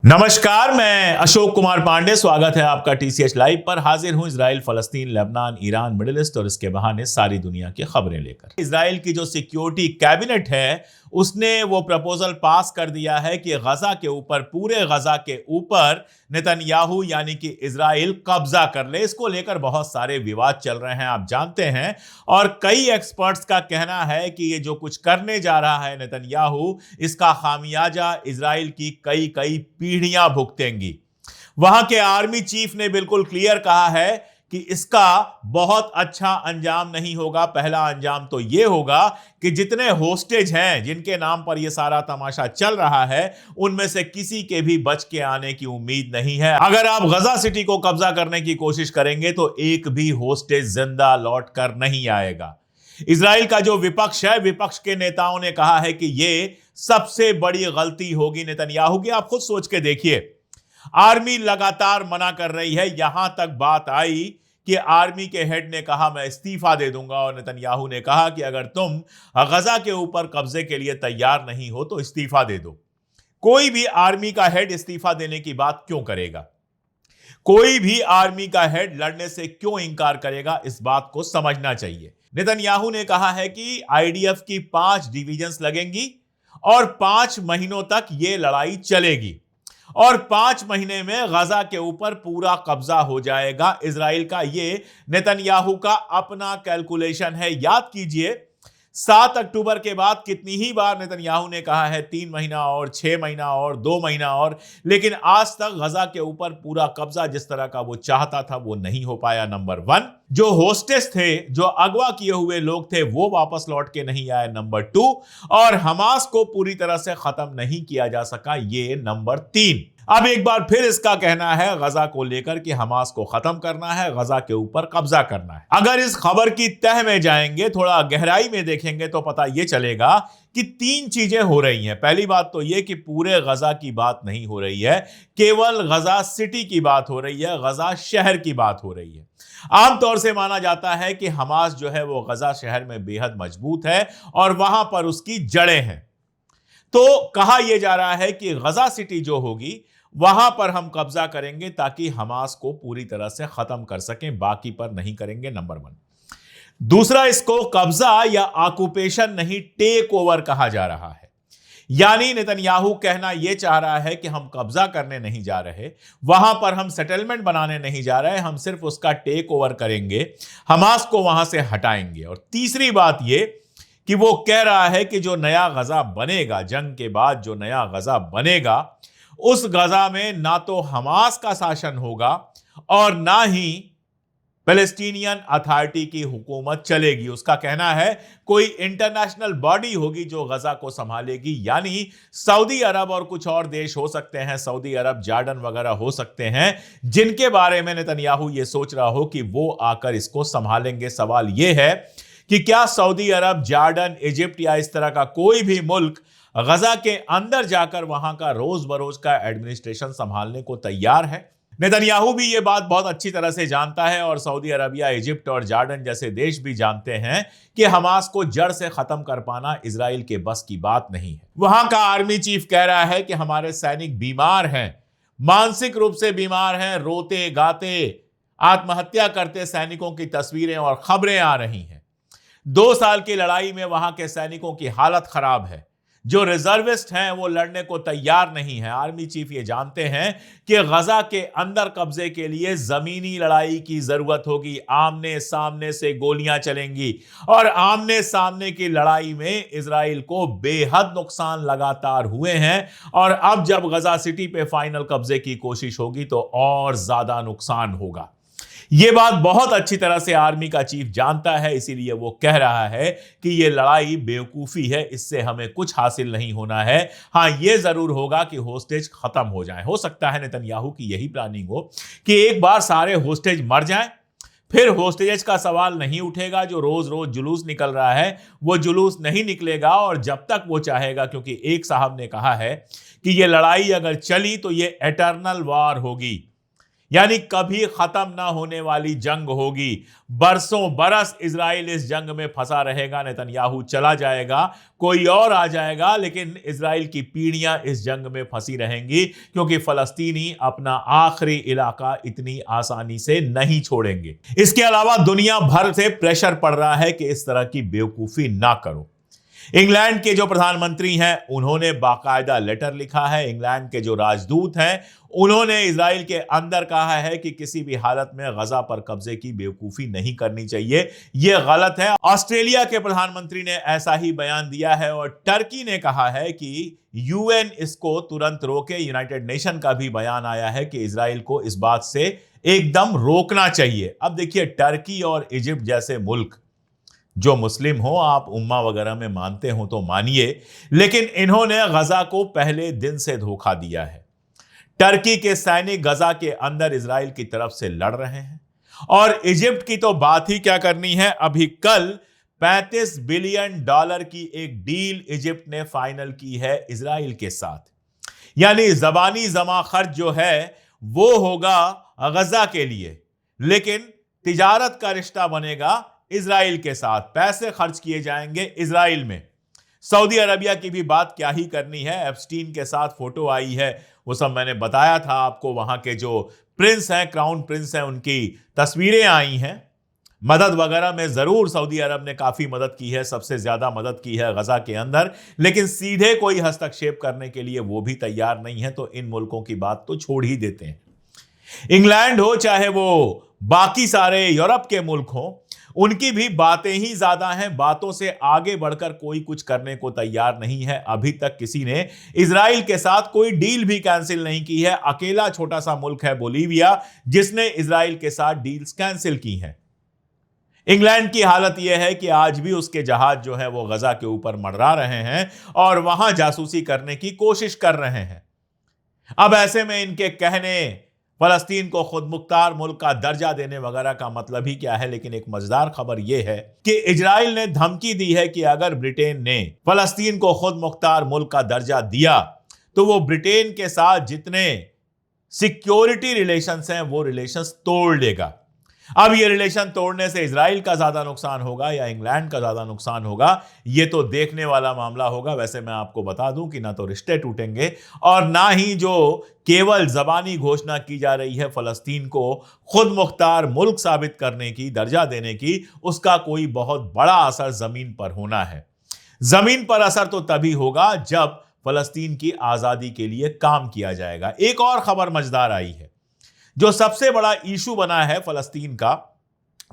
नमस्कार, मैं अशोक कुमार पांडे। स्वागत है आपका टीसीएच लाइव पर। हाजिर हूं इजराइल, फलस्तीन, लेबनान, ईरान, मिडिल ईस्ट और इसके बहाने सारी दुनिया की खबरें लेकर। इजराइल की जो सिक्योरिटी कैबिनेट है उसने वो प्रपोजल पास कर दिया है कि गजा के ऊपर, पूरे गजा के ऊपर नेतन्याहू यानी कि इजराइल कब्जा कर ले। इसको लेकर बहुत सारे विवाद चल रहे हैं, आप जानते हैं। और कई एक्सपर्ट्स का कहना है कि ये जो कुछ करने जा रहा है नेतन्याहू, इसका खामियाजा इजराइल की कई कई पीढ़ियां भुगतेंगी। वहां के आर्मी चीफ ने बिल्कुल क्लियर कहा है कि इसका बहुत अच्छा अंजाम नहीं होगा। पहला अंजाम तो यह होगा कि जितने होस्टेज हैं, जिनके नाम पर यह सारा तमाशा चल रहा है, उनमें से किसी के भी बच के आने की उम्मीद नहीं है। अगर आप गजा सिटी को कब्जा करने की कोशिश करेंगे तो एक भी होस्टेज जिंदा लौट कर नहीं आएगा। इजराइल का जो विपक्ष है, विपक्ष के नेताओं ने कहा है कि यह सबसे बड़ी गलती होगी नेतन्याहू की। आप खुद सोच के देखिए, आर्मी लगातार मना कर रही है। यहां तक बात आई कि आर्मी के हेड ने कहा मैं इस्तीफा दे दूंगा, और नेतन्याहू ने कहा कि अगर तुम गजा के ऊपर कब्जे के लिए तैयार नहीं हो तो इस्तीफा दे दो। कोई भी आर्मी का हेड इस्तीफा देने की बात क्यों करेगा? कोई भी आर्मी का हेड लड़ने से क्यों इंकार करेगा? इस बात को समझना चाहिए। नेतन्याहू ने कहा है कि आईडीएफ की 5 डिवीजन्स लगेंगी और 5 महीनों तक यह लड़ाई चलेगी, और 5 महीने में गजा के ऊपर पूरा कब्जा हो जाएगा इजराइल का। यह नेतन्याहू का अपना कैलकुलेशन है। याद कीजिए, 7 अक्टूबर के बाद कितनी ही बार नेतन्याहू ने कहा है 3 महीना और, 6 महीना और, 2 महीना और, लेकिन आज तक गजा के ऊपर पूरा कब्जा जिस तरह का वो चाहता था वो नहीं हो पाया। नंबर 1, जो होस्टेस थे, जो अगवा किए हुए लोग थे, वो वापस लौट के नहीं आए। नंबर 2, और हमास को पूरी तरह से खत्म नहीं किया जा सका। ये नंबर 3। अब एक बार फिर इसका कहना है गजा को लेकर कि हमास को खत्म करना है, गजा के ऊपर कब्जा करना है। अगर इस खबर की तह में जाएंगे, थोड़ा गहराई में देखेंगे, तो पता यह चलेगा कि 3 चीजें हो रही हैं। पहली बात तो यह कि पूरे गजा की बात नहीं हो रही है, केवल गजा सिटी की बात हो रही है, गजा शहर की बात हो रही है। आमतौर से माना जाता है कि हमास जो है वो गजा शहर में बेहद मजबूत है और वहां पर उसकी जड़ें हैं। तो कहा यह जा रहा है कि गजा सिटी जो होगी वहां पर हम कब्जा करेंगे ताकि हमास को पूरी तरह से खत्म कर सकें, बाकी पर नहीं करेंगे। नंबर 1। दूसरा, इसको कब्जा या ऑक्यूपेशन नहीं, टेक ओवर कहा जा रहा है। यानी नेतन्याहू कहना यह चाह रहा है कि हम कब्जा करने नहीं जा रहे, वहां पर हम सेटलमेंट बनाने नहीं जा रहे, हम सिर्फ उसका टेक ओवर करेंगे, हमास को वहां से हटाएंगे। और तीसरी बात यह कि वो कह रहा है कि जो नया गजा बनेगा, जंग के बाद जो नया गजा बनेगा, उस गजा में ना तो हमास का शासन होगा और ना ही पैलेस्टीनियन अथॉरिटी की हुकूमत चलेगी। उसका कहना है कोई इंटरनेशनल बॉडी होगी जो गजा को संभालेगी, यानी सऊदी अरब और कुछ और देश हो सकते हैं, सऊदी अरब, जॉर्डन वगैरह हो सकते हैं, जिनके बारे में नेतन्याहू यह सोच रहा हो कि वो आकर इसको संभालेंगे। सवाल यह है कि क्या सऊदी अरब, जॉर्डन, इजिप्ट या इस तरह का कोई भी मुल्क गजा के अंदर जाकर वहां का रोज बरोज का एडमिनिस्ट्रेशन संभालने को तैयार है? नेतन्याहू भी ये बात बहुत अच्छी तरह से जानता है, और सऊदी अरबिया, इजिप्ट और जॉर्डन जैसे देश भी जानते हैं कि हमास को जड़ से खत्म कर पाना इजराइल के बस की बात नहीं है। वहां का आर्मी चीफ कह रहा है कि हमारे सैनिक बीमार हैं, मानसिक रूप से बीमार हैं, रोते गाते आत्महत्या करते सैनिकों की तस्वीरें और खबरें आ रही हैं। 2 साल की लड़ाई में वहां के सैनिकों की हालत खराब है। जो रिजर्विस्ट हैं वो लड़ने को तैयार नहीं है। आर्मी चीफ ये जानते हैं कि गजा के अंदर कब्जे के लिए जमीनी लड़ाई की जरूरत होगी, आमने सामने से गोलियां चलेंगी, और आमने सामने की लड़ाई में इजराइल को बेहद नुकसान लगातार हुए हैं, और अब जब गजा सिटी पे फाइनल कब्जे की कोशिश होगी तो और ज्यादा नुकसान होगा। यह बात बहुत अच्छी तरह से आर्मी का चीफ जानता है, इसीलिए वो कह रहा है कि यह लड़ाई बेवकूफी है, इससे हमें कुछ हासिल नहीं होना है। हां, यह जरूर होगा कि होस्टेज खत्म हो जाए। हो सकता है नेतन्याहू की यही प्लानिंग हो कि एक बार सारे होस्टेज मर जाएं, फिर होस्टेज का सवाल नहीं उठेगा। जो रोज रोज जुलूस निकल रहा है वो जुलूस नहीं निकलेगा, और जब तक वो चाहेगा, क्योंकि एक साहब ने कहा है कि यह लड़ाई अगर चली तो यह एटर्नल वॉर होगी, यानी कभी खत्म ना होने वाली जंग होगी। बरसों बरस इजराइल इस जंग में फंसा रहेगा। नेतन्याहू चला जाएगा, कोई और आ जाएगा, लेकिन इजराइल की पीढ़ियां इस जंग में फंसी रहेंगी, क्योंकि फलस्तीनी अपना आखिरी इलाका इतनी आसानी से नहीं छोड़ेंगे। इसके अलावा दुनिया भर से प्रेशर पड़ रहा है कि इस तरह की बेवकूफी ना करो। इंग्लैंड के जो प्रधानमंत्री हैं उन्होंने बाकायदा लेटर लिखा है। इंग्लैंड के जो राजदूत हैं उन्होंने इजराइल के अंदर कहा है कि किसी भी हालत में गजा पर कब्जे की बेवकूफी नहीं करनी चाहिए, यह गलत है। ऑस्ट्रेलिया के प्रधानमंत्री ने ऐसा ही बयान दिया है और टर्की ने कहा है कि यूएन इसको तुरंत रोके। यूनाइटेड नेशन का भी बयान आया है कि इजराइल को इस बात से एकदम रोकना चाहिए। अब देखिए, टर्की और इजिप्ट जैसे मुल्क जो मुस्लिम हो, आप उम्मा वगैरह में मानते हो तो मानिए, लेकिन इन्होंने गजा को पहले दिन से धोखा दिया है। टर्की के सैनिक गजा के अंदर इजराइल की तरफ से लड़ रहे हैं और इजिप्ट की तो बात ही क्या करनी है। अभी कल $35 बिलियन की एक डील इजिप्ट ने फाइनल की है इजराइल के साथ। यानी जबानी जमा खर्च जो है वो होगा गजा के लिए, लेकिन तिजारत का रिश्ता बनेगा इजराइल के साथ। पैसे खर्च किए जाएंगे इजराइल में। सऊदी अरबिया की भी बात क्या ही करनी है। एप्स्टीन के साथ फोटो आई है, वो सब मैंने बताया था आपको। वहां के जो प्रिंस हैं, क्राउन प्रिंस हैं, उनकी तस्वीरें आई हैं। मदद वगैरह में जरूर सऊदी अरब ने काफी मदद की है, सबसे ज्यादा मदद की है गजा के अंदर, लेकिन सीधे कोई हस्तक्षेप करने के लिए वो भी तैयार नहीं है। तो इन मुल्कों की बात तो छोड़ ही देते हैं। इंग्लैंड हो चाहे वो बाकी सारे यूरोप के मुल्क हो, उनकी भी बातें ही ज्यादा हैं। बातों से आगे बढ़कर कोई कुछ करने को तैयार नहीं है। अभी तक किसी ने इजराइल के साथ कोई डील भी कैंसिल नहीं की है। अकेला छोटा सा मुल्क है बोलीविया, जिसने इजराइल के साथ डील्स कैंसिल की हैं। इंग्लैंड की हालत यह है कि आज भी उसके जहाज जो है वो गजा के ऊपर मंडरा रहे हैं और वहां जासूसी करने की कोशिश कर रहे हैं। अब ऐसे में इनके कहने फलस्तीन को खुद मुख्तार मुल्क का दर्जा देने वगैरह का मतलब ही क्या है। लेकिन एक मजेदार खबर यह है कि इजराइल ने धमकी दी है कि अगर ब्रिटेन ने फलस्तीन को खुद मुख्तार मुल्क का दर्जा दिया तो वो ब्रिटेन के साथ जितने सिक्योरिटी रिलेशंस हैं वो रिलेशंस तोड़ देगा। अब ये रिलेशन तोड़ने से इजराइल का ज्यादा नुकसान होगा या इंग्लैंड का ज्यादा नुकसान होगा, ये तो देखने वाला मामला होगा। वैसे मैं आपको बता दूं कि ना तो रिश्ते टूटेंगे और ना ही जो केवल जबानी घोषणा की जा रही है फलस्तीन को खुद मुख्तार मुल्क साबित करने की, दर्जा देने की, उसका कोई बहुत बड़ा असर जमीन पर होना है। जमीन पर असर तो तभी होगा जब फलस्तीन की आजादी के लिए काम किया जाएगा। एक और खबर मजेदार आई है। जो सबसे बड़ा इशू बना है फलस्तीन का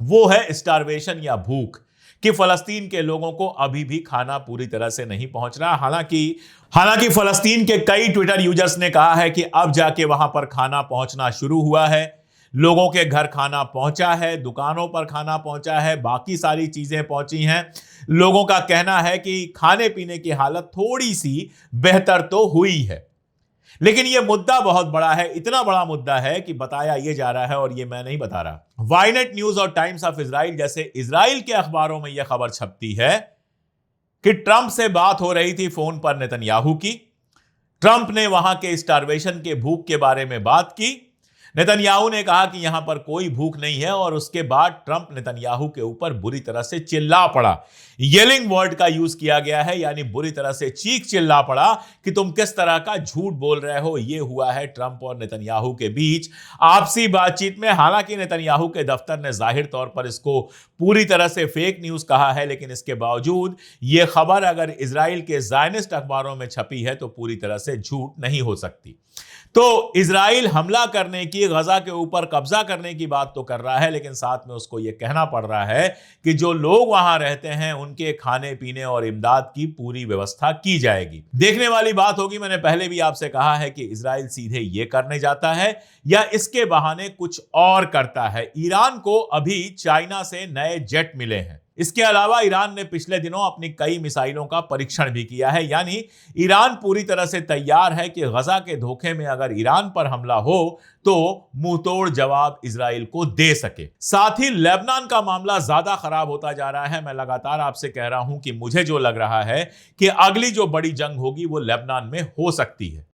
वो है स्टारवेशन या भूख, कि फलस्तीन के लोगों को अभी भी खाना पूरी तरह से नहीं पहुंच रहा। हालांकि फलस्तीन के कई ट्विटर यूजर्स ने कहा है कि अब जाके वहां पर खाना पहुंचना शुरू हुआ है। लोगों के घर खाना पहुंचा है, दुकानों पर खाना पहुंचा है, बाकी सारी चीजें पहुंची हैं। लोगों का कहना है कि खाने पीने की हालत थोड़ी सी बेहतर तो हुई है, लेकिन यह मुद्दा बहुत बड़ा है। इतना बड़ा मुद्दा है कि बताया यह जा रहा है, और यह मैं नहीं बता रहा, वाईनेट न्यूज और टाइम्स ऑफ इजराइल जैसे इजराइल के अखबारों में यह खबर छपती है कि ट्रंप से बात हो रही थी फोन पर नेतन्याहू की। ट्रंप ने वहां के स्टारवेशन के भूख के बारे में बात की। नेतन्याहू ने कहा कि यहां पर कोई भूख नहीं है, और उसके बाद ट्रंप नेतन्याहू के ऊपर बुरी तरह से चिल्ला पड़ा। येलिंग वर्ड का यूज किया गया है, यानी बुरी तरह से चीख चिल्ला पड़ा कि तुम किस तरह का झूठ बोल रहे हो। यह हुआ है ट्रंप और नेतन्याहू के बीच आपसी बातचीत में। हालांकि नेतन्याहू के दफ्तर ने जाहिर तौर पर इसको पूरी तरह से फेक न्यूज कहा है, लेकिन इसके बावजूद यह खबर अगर इजराइल के ज़ायनिस्ट अखबारों में छपी है तो पूरी तरह से झूठ नहीं हो सकती। तो इजराइल हमला करने की, गजा के ऊपर कब्जा करने की बात तो कर रहा है, लेकिन साथ में उसको यह कहना पड़ रहा है कि जो लोग वहां रहते हैं उनके खाने पीने और इमदाद की पूरी व्यवस्था की जाएगी। देखने वाली बात होगी। मैंने पहले भी आपसे कहा है कि इजराइल सीधे यह करने जाता है या इसके बहाने कुछ और करता है। ईरान को अभी चाइना से नए जेट मिले हैं। इसके अलावा ईरान ने पिछले दिनों अपनी कई मिसाइलों का परीक्षण भी किया है। यानी ईरान पूरी तरह से तैयार है कि गजा के धोखे में अगर ईरान पर हमला हो तो मुंहतोड़ जवाब इजराइल को दे सके। साथ ही लेबनान का मामला ज्यादा खराब होता जा रहा है। मैं लगातार आपसे कह रहा हूं कि मुझे जो लग रहा है कि अगली जो बड़ी जंग होगी वो लेबनान में हो सकती है।